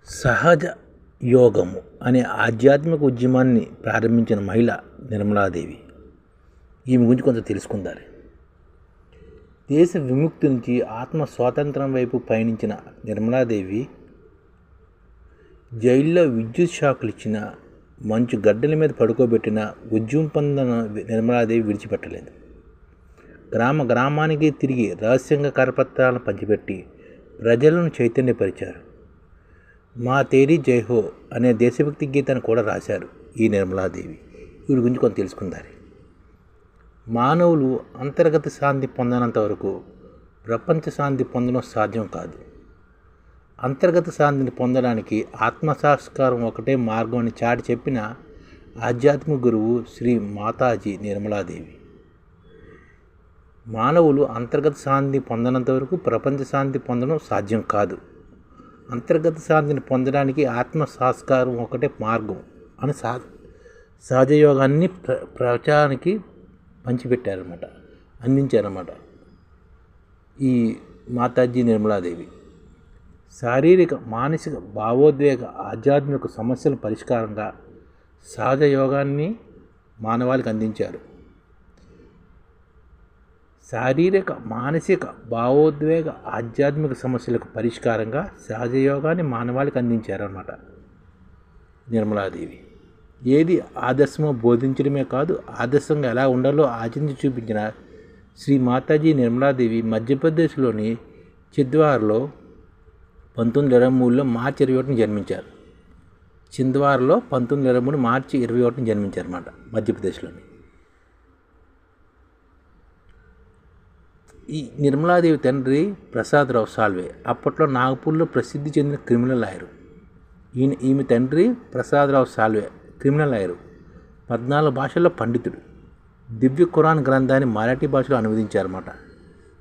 సహజ యోగము అనే ఆధ్యాత్మిక ఉద్యమాన్ని ప్రారంభించిన మహిళ నిర్మలాదేవి. ఈమె గురించి కొంచెం తెలుసుకుందారు. దేశ విముక్తి నుంచి ఆత్మ స్వాతంత్రం వైపు పయనించిన నిర్మలాదేవి జైల్లో విద్యుత్ షాకులు ఇచ్చిన, మంచు గడ్డల మీద పడుకోబెట్టిన, ఉద్యమం పొందిన నిర్మలాదేవి విడిచిపెట్టలేదు. గ్రామ గ్రామానికి తిరిగి రహస్యంగా కరపత్రాలను పంచిపెట్టి ప్రజలను చైతన్యపరిచారు. మా తేరీ జై హో అనే దేశభక్తి గీతాన్ని కూడా రాశారు ఈ నిర్మలాదేవి. వీరి గురించి కొంత తెలుసుకుందారు. మానవులు అంతర్గత శాంతి పొందనంత వరకు ప్రపంచ శాంతి పొందడం సాధ్యం కాదు. అంతర్గత శాంతిని పొందడానికి ఆత్మసాక్షాత్కారం ఒకటే మార్గం అని చాటి చెప్పిన ఆధ్యాత్మిక గురువు శ్రీ మాతాజీ నిర్మలాదేవి. మానవులు అంతర్గత శాంతి పొందనంత వరకు ప్రపంచ శాంతి పొందడం సాధ్యం కాదు. అంతర్గత శాంతిని పొందడానికి ఆత్మసాక్షాత్కారం ఒకటే మార్గం అని సహజయోగాన్ని ప్రచారానికి పంచిపెట్టారన్నమాట, అందించారన్నమాట ఈ మాతాజీ నిర్మలాదేవి. శారీరక, మానసిక, భావోద్వేగ, ఆధ్యాత్మిక సమస్యల పరిష్కారంగా సహజ యోగాన్ని మానవాళికి అందించారు. శారీరక, మానసిక, భావోద్వేగ, ఆధ్యాత్మిక సమస్యలకు పరిష్కారంగా సహజ యోగాన్ని మానవాళికి అందించారన్నమాట నిర్మలాదేవి. ఏది ఆదర్శమో బోధించడమే కాదు, ఆదర్శంగా ఎలా ఉండాలో ఆచరించి చూపించిన శ్రీ మాతాజీ నిర్మలాదేవి మధ్యప్రదేశ్లోని చింద్వార్లో 1923లో మార్చి 21న జన్మించారు. చింద్వార్లో 1923 మార్చి 21న జన్మించారన్నమాట మధ్యప్రదేశ్లోని. ఈ నిర్మలాదేవి తండ్రి ప్రసాదరావు సాల్వే అప్పట్లో నాగపూర్లో ప్రసిద్ధి చెందిన క్రిమినల్ లాయరు. ఈమె తండ్రి ప్రసాదరావు సాల్వే క్రిమినల్ లాయరు, 14 భాషల్లో పండితుడు. దివ్య ఖురాన్ గ్రంథాన్ని మరాఠీ భాషలో అనువదించారన్నమాట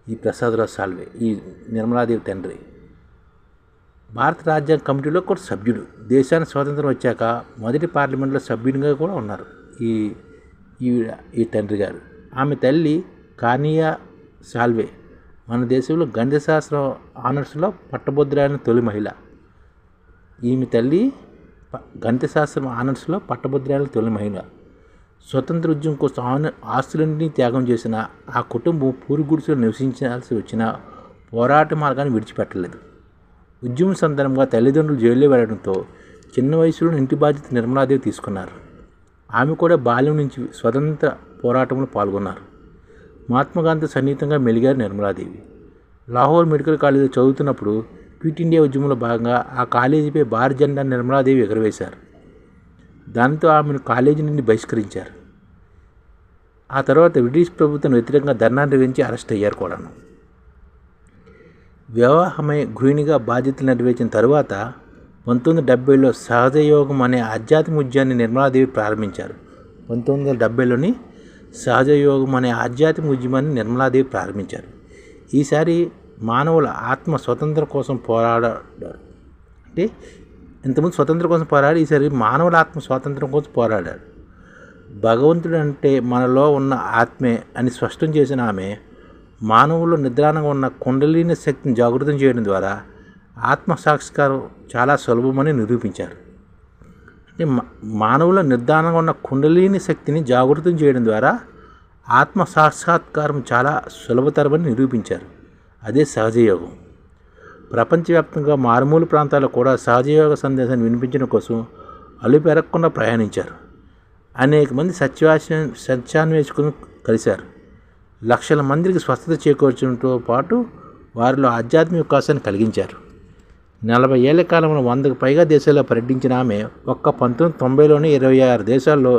ఈ ప్రసాదరావు సాల్వే. ఈ నిర్మలాదేవి తండ్రి భారత రాజ్యాంగ కమిటీలో కూడా సభ్యుడు. దేశానికి స్వాతంత్రం వచ్చాక మొదటి పార్లమెంట్లో సభ్యునిగా కూడా ఉన్నారు ఈ తండ్రి గారు. ఆమె తల్లి కానియా సాల్వే మన దేశంలో గణిత శాస్త్రం ఆనర్స్లో పట్టభద్రులైన తొలి మహిళ. ఈమె తల్లి గణిత శాస్త్రం ఆనర్స్లో పట్టభద్రులైన తొలి మహిళ. స్వతంత్ర ఉద్యమం కోసం ఆస్తులన్నింటినీ త్యాగం చేసిన ఆ కుటుంబం పూరి గుడిసెలో నివసించాల్సి వచ్చిన పోరాట మార్గాన్ని విడిచిపెట్టలేదు. ఉద్యమం సందర్భంగా తల్లిదండ్రులు జైల్లో వెళ్ళడంతో చిన్న వయసులో ఇంటి బాధ్యత నిర్మలాదేవి తీసుకున్నారు. ఆమె కూడా బాల్యం నుంచి స్వతంత్ర పోరాటంలో పాల్గొన్నారు. మహాత్మా గాంధీ సన్నిహితంగా మెలిగారు నిర్మలాదేవి. లాహోర్ మెడికల్ కాలేజీలో చదువుతున్నప్పుడు క్విట్ ఇండియా ఉద్యమంలో భాగంగా ఆ కాలేజీపై భారత జెండా నిర్మలాదేవి ఎగరవేశారు. దాంతో ఆమెను కాలేజీ నుండి బహిష్కరించారు. ఆ తర్వాత బ్రిటిష్ ప్రభుత్వం వ్యతిరేకంగా ధర్నా నిర్వహించి అరెస్ట్ అయ్యారు కూడాను. వివాహమై గృహిణిగా బాధ్యతలు నెరవేర్చిన తరువాత 1970లో సహజయోగం అనే ఆధ్యాత్మిక ఉద్యమాన్ని నిర్మలాదేవి ప్రారంభించారు. 1970లోని సహజయోగం అనే ఆధ్యాత్మిక ఉద్యమాన్ని నిర్మలాదేవి ప్రారంభించారు. ఈసారి మానవుల ఆత్మ స్వతంత్రం కోసం పోరాడారు. అంటే ఇంతకుముందు స్వతంత్రం కోసం పోరాడి, ఈసారి మానవుల ఆత్మ స్వాతంత్రం కోసం పోరాడారు. భగవంతుడు అంటే మనలో ఉన్న ఆత్మే అని స్పష్టం చేసిన ఆమె మానవుల్లో నిద్రాణంగా ఉన్న కుండలిని శక్తిని జాగృతం చేయడం ద్వారా ఆత్మ సాక్షాత్కారం చాలా సులభమని నిరూపించారు. అంటే మానవుల నిర్ధారణంగా ఉన్న కుండలిని శక్తిని జాగృతం చేయడం ద్వారా ఆత్మ సాక్షాత్కారం చాలా సులభతరమని నిరూపించారు. అదే సహజయోగం. ప్రపంచవ్యాప్తంగా మారుమూల ప్రాంతాల్లో కూడా సహజయోగ సందేశాన్ని వినిపించడం కోసం అలుపెరగకుండా ప్రయాణించారు. అనేక మంది సత్యాన్వేషకులను కలిశారు. లక్షల మందికి స్వస్థత చేకూర్చడంతో పాటు వారిలో ఆధ్యాత్మిక వికాసాన్ని కలిగించారు. 40 ఏళ్ల కాలంలో 100కు పైగా దేశాల్లో పర్యటించిన ఆమె 1990లోనే 26 దేశాల్లో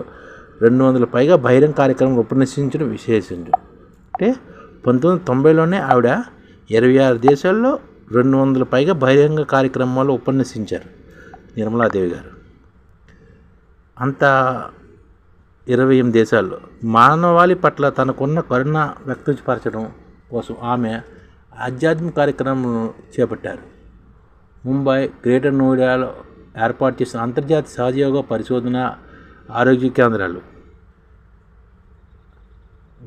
200 పైగా బహిరంగ కార్యక్రమాలు ఉపన్యసించడం విశేషం. అంటే 1990లోనే ఆవిడ 26 దేశాల్లో 200 పైగా బహిరంగ కార్యక్రమాల్లో ఉపన్యసించారు నిర్మలాదేవి గారు. అంత 28 దేశాల్లో మానవాళి పట్ల తనకున్న కరుణ వ్యక్తపరచడం కోసం ఆమె ఆధ్యాత్మిక కార్యక్రమాలను చేపట్టారు. ముంబై, గ్రేటర్ నోయిడాలో ఏర్పాటు చేసిన అంతర్జాతీయ సహజయోగ పరిశోధన ఆరోగ్య కేంద్రాలు,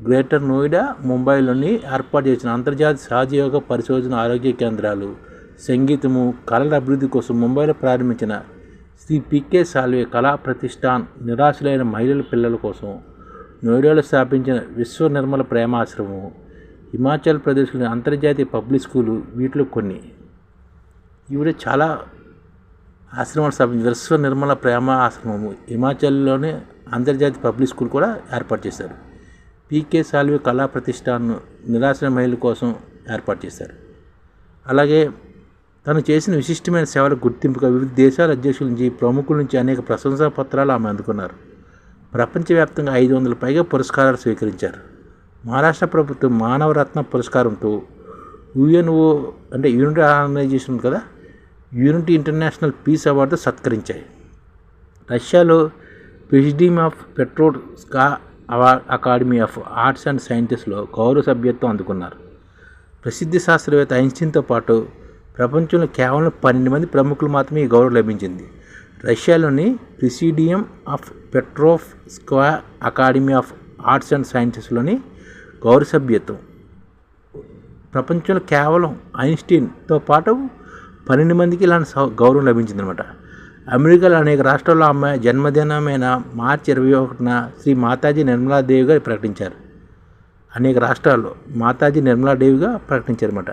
గ్రేటర్ నోయిడా, ముంబైలోని ఏర్పాటు చేసిన అంతర్జాతీయ సహజయోగ పరిశోధన ఆరోగ్య కేంద్రాలు సంగీతము, కళల అభివృద్ధి కోసం ముంబైలో ప్రారంభించిన శ్రీ పికే సాల్వే కళా ప్రతిష్టాన్, నిరాశులైన మహిళల పిల్లల కోసం నోయిడాలో స్థాపించిన విశ్వ నిర్మల ప్రేమాశ్రమం, హిమాచల్ ప్రదేశ్లోని అంతర్జాతీయ పబ్లిక్ స్కూలు వీటిలో కొన్ని. ఈవిడ చాలా ఆశ్రమాలు స్థాపించి విశ్వ నిర్మల ప్రేమ ఆశ్రమము, హిమాచల్లోనే అంతర్జాతీయ పబ్లిక్ స్కూల్ కూడా ఏర్పాటు చేశారు. పికే సాల్వే కళా ప్రతిష్టాన్ను నిరాశ్రయ మహిళల కోసం ఏర్పాటు చేశారు. అలాగే తను చేసిన విశిష్టమైన సేవలకు గుర్తింపుగా వివిధ దేశాల అధ్యక్షుల నుంచి, ప్రముఖుల నుంచి అనేక ప్రశంసా పత్రాలు ఆమె అందుకున్నారు. ప్రపంచవ్యాప్తంగా 500 పైగా పురస్కారాలు స్వీకరించారు. మహారాష్ట్ర ప్రభుత్వం మానవరత్న పురస్కారంతో యుఎన్ఓ అంటే యూనిటీ ఆర్గనైజేషన్ కదా, యూనిటీ ఇంటర్నేషనల్ పీస్ అవార్డు సత్కరించాయి. రష్యాలో presidium of Petrovska academy of arts and సైన్సెస్లో గౌరవ సభ్యత్వం అందుకున్నారు. ప్రసిద్ధ శాస్త్రవేత్త ఐన్స్టీన్తో పాటు ప్రపంచంలో కేవలం 12 మంది ప్రముఖులు మాత్రమే ఈ గౌరవం లభించింది. రష్యాలోని presidium of Petrovska academy of arts and సైన్సెస్లోని గౌరవ సభ్యత్వం ప్రపంచంలో కేవలం ఐన్స్టీన్తో పాటు 12 మందికి ఇలాంటి గౌరవం లభించిందనమాట. అమెరికాలో అనేక రాష్ట్రాల్లో ఆమె జన్మదినమైన మార్చి 21న శ్రీ మాతాజీ నిర్మలాదేవిగా ప్రకటించారు. అనేక రాష్ట్రాల్లో మాతాజీ నిర్మలాదేవిగా ప్రకటించారన్నమాట.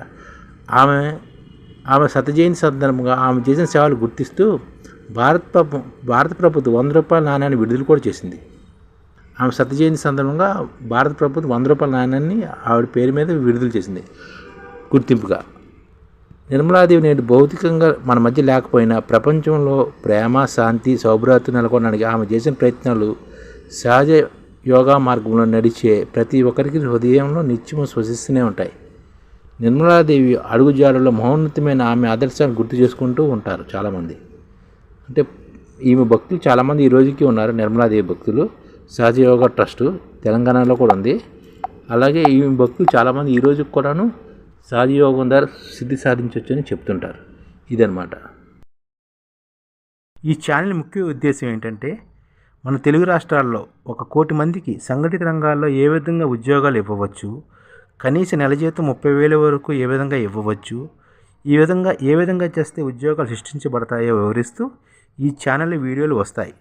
ఆమె శత జయంతి సందర్భంగా ఆమె చేసిన సేవలు గుర్తిస్తూ భారత ప్రభుత్వం 100 రూపాయల నాణ్యాన్ని విడుదల కూడా చేసింది. ఆమె శత జయంతి సందర్భంగా భారత ప్రభుత్వం 100 రూపాయల నాణ్యాన్ని ఆవిడ పేరు మీద విడుదల చేసింది గుర్తింపుగా. నిర్మలాదేవి నేడు భౌతికంగా మన మధ్య లేకపోయినా ప్రపంచంలో ప్రేమ, శాంతి, సౌభ్రాతృ నెలకొనడానికి ఆమె చేసిన ప్రయత్నాలు సహజ యోగా మార్గంలో నడిచే ప్రతి ఒక్కరికి హృదయంలో నిత్యము శ్వసిస్తూనే ఉంటాయి. నిర్మలాదేవి అడుగుజాడల్లో మహోన్నతమైన ఆమె ఆదర్శాన్ని గుర్తు చేసుకుంటూ ఉంటారు చాలామంది. అంటే ఈమె భక్తులు చాలామంది ఈ రోజుకి ఉన్నారు. నిర్మలాదేవి భక్తులు సహజ యోగా ట్రస్టు తెలంగాణలో కూడా ఉంది. అలాగే ఈమె భక్తులు చాలామంది ఈ రోజుకి కూడాను సహజ యోగం ద్వారా సిద్ధి సాధించవచ్చు అని చెప్తుంటారు. ఇదనమాట ఈ ఛానల్ ముఖ్య ఉద్దేశం ఏంటంటే, మన తెలుగు రాష్ట్రాల్లో 1 కోటి మందికి సంఘటిత రంగాల్లో ఏ విధంగా ఉద్యోగాలు ఇవ్వవచ్చు, కనీస నెల జీతం 30,000 వరకు ఏ విధంగా ఇవ్వవచ్చు, ఏ విధంగా చేస్తే ఉద్యోగాలు సృష్టించబడతాయో వివరిస్తూ ఈ ఛానల్ వీడియోలు వస్తాయి.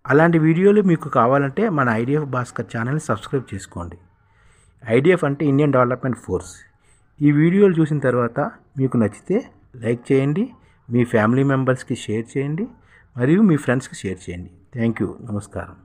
అలాంటి వీడియోలు మీకు కావాలంటే మన ఐడిఎఫ్ భాస్కర్ ఛానల్ని సబ్స్క్రైబ్ చేసుకోండి. ఐడిఎఫ్ అంటే ఇండియన్ డెవలప్మెంట్ ఫోర్స్. ఈ వీడియోలు చూసిన తర్వాత మీకు నచ్చితే లైక్ చేయండి, మీ ఫ్యామిలీ మెంబర్స్కి షేర్ చేయండి, మరియు మీ ఫ్రెండ్స్కి షేర్ చేయండి. Thank you. నమస్కారం.